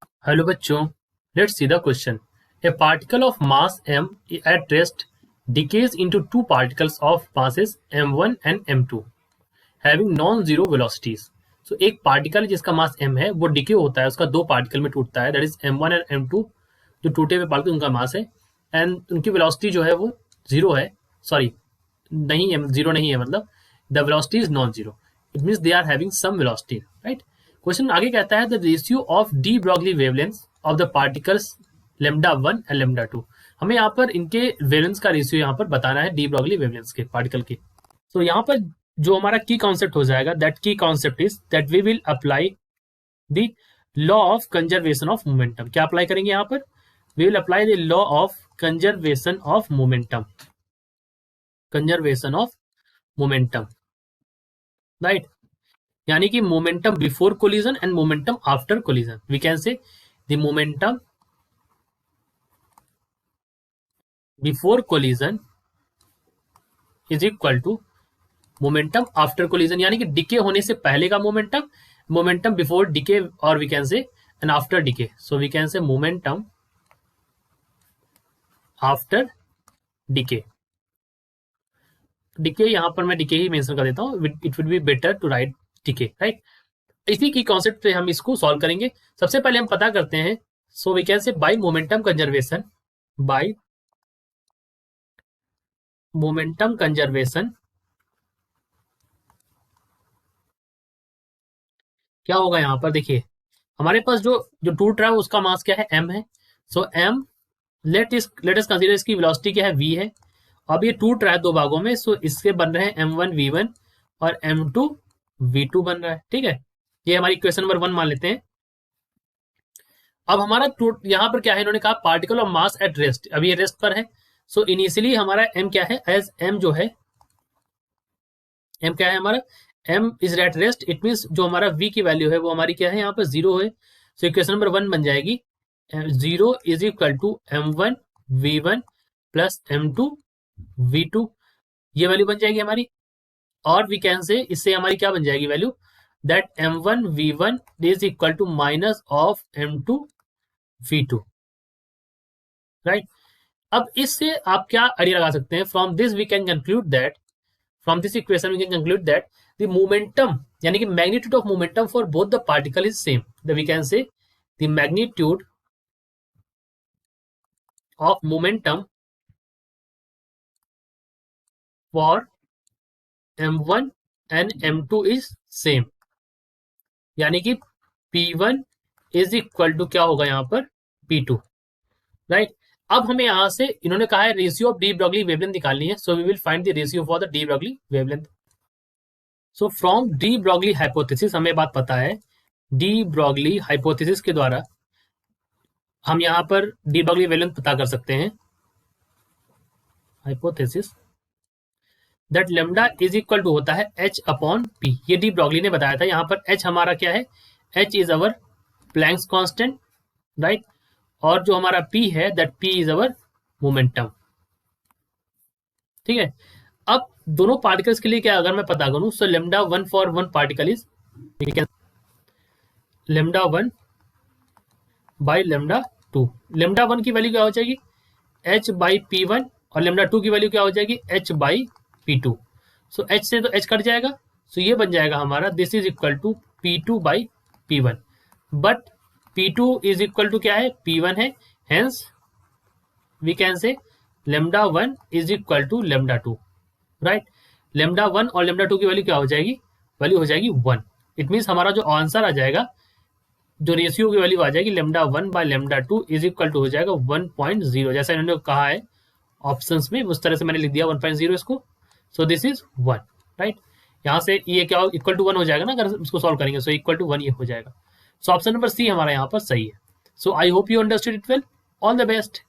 Hello बच्चों, let's see the question. A particle of mass m at rest decays into two particles of masses m1 and m2 having non-zero velocities. So एक particle जिसका मास m है वो decay होता है, उसका दो particle में टूटता है, that is m1 and m2. जो टूटे हुए पार्टिकल उनका मास है एंड उनकी वेलोसिटी जो है वो जीरो है. सॉरी, नहीं है, जीरो नहीं है, मतलब the velocity is non zero. It means they are having some velocity, right. Question आगे कहता है the ratio of de Broglie wavelength of the particles lambda one and lambda two. हमें यहाँ पर इनके वेवलेंस का रेशियो यहाँ पर बताना है डी ब्रॉगली वेवलेंस के पार्टिकल के. तो यहाँ पर जो हमारा की कॉन्सेप्ट हो जाएगा, दैट की concept is that we will apply the law of conservation of momentum. क्या अप्लाई करेंगे यहाँ पर? We will apply the law of conservation of momentum. Conservation of momentum, right. यानी कि momentum before collision and momentum after collision. We can say the momentum before collision is equal to momentum after collision. यानी कि decay होने से पहले का momentum, momentum before decay, और we can से and after decay. So we can say momentum after decay. Decay यहां पर मैं डिके ही मेंशन कर देता हूं. It would be better to write decay, right. इसी की कॉन्सेप्ट पे हम इसको सॉल्व करेंगे. सबसे पहले हम पता करते हैं. So we can say by momentum conservation, by momentum conservation क्या होगा यहाँ पर? देखिए हमारे पास जो जो टूट रहा है उसका मास क्या है? m है. सो m, लेट अस कंसीडर इसकी वेलोसिटी क्या है? v है. अब ये टूट रहा है दो भागों में, सो इसके बन रहे हैं m1 v1 और m2 v2 बन रहा है. ठीक है, ये हमारी इक्वेशन नंबर 1 मान लेते हैं. अब हमारा टूट यहाँ पर क्या है? इन्होंने कहा particle of mass at rest. अब ये रेस्ट पर है. सो इनिशियली हमारा m क्या है? एज m जो है, m क्या है हमारा? m is at rest. It mean जो हमारा v की वैल्यू है वो हमारी क्या है? यहाँ पर जीरो है. सो इक्वेशन नंबर 1 बन जाएगी zero is equal to m1 v1 plus m2 v2. ये वैल्यू बन जाएगी हमारी. और वी कैन से इससे हमारी क्या बन जाएगी value? That m1 v1 is equal to minus of m2 v2, right. अब इससे आप क्या आइडिया लगा सकते हैं? From this we can conclude that, from this equation we can conclude that the momentum, यानी कि magnitude of momentum for both the particle is same. We can say the magnitude of momentum for m1 and m2 is same. यानी कि p1 is equal to क्या होगा यहाँ पर? p2, right. अब हमें यहां से इन्होंने कहा है ratio of de Broglie wavelength निकालनी है. So we will find the ratio for the de Broglie wavelength. So from de Broglie hypothesis हमें बात पता है. डी ब्रॉगली हाइपोथेसिस के द्वारा हम यहाँ पर डी ब्रॉगली वेवलेंथ पता कर सकते हैं. Hypothesis that lambda is equal to होता है h अपॉन p. ये डी ब्रॉगली ने बताया था. यहाँ पर h हमारा क्या है? h is our Planck's constant, right. और जो हमारा p है, that p is our momentum. ठीक है. अब दोनों पार्टिकल्स के लिए क्या अगर मैं पता करूं, so lambda one for one particle is lambda one by lambda two. Lambda one की वैल्यू क्या हो जाएगी? h by P one. और लेमडा टू की वैल्यू क्या हो जाएगी? h by P two. So h से तो h कट जाएगा. सो ये बन जाएगा हमारा this is equal to P two by P one. But P two is equal to क्या है? पी वन है. Hence we can say lambda one is equal to lambda two, right. Lambda one और lambda two की value क्या हो जाएगी? Value हो जाएगी 1. इट मीन्स हमारा जो आंसर आ जाएगा, जो रेशियो की वैल्यू आ जाएगी lambda one by lambda two is equal to हो जाएगा 1.0, जैसा इन्होंने कहा है ऑप्शंस में. उस तरह से मैंने लिख दिया 1.0 इसको. So this is 1, right. यहाँ से ये क्या इक्वल टू 1 हो जाएगा ना अगर इसको सॉल्व करेंगे. सो इक्वल टू 1 ये हो जाएगा. सो ऑप्शन नंबर सी हमारा यहाँ पर सही है. So I hope you understood it well. All the best.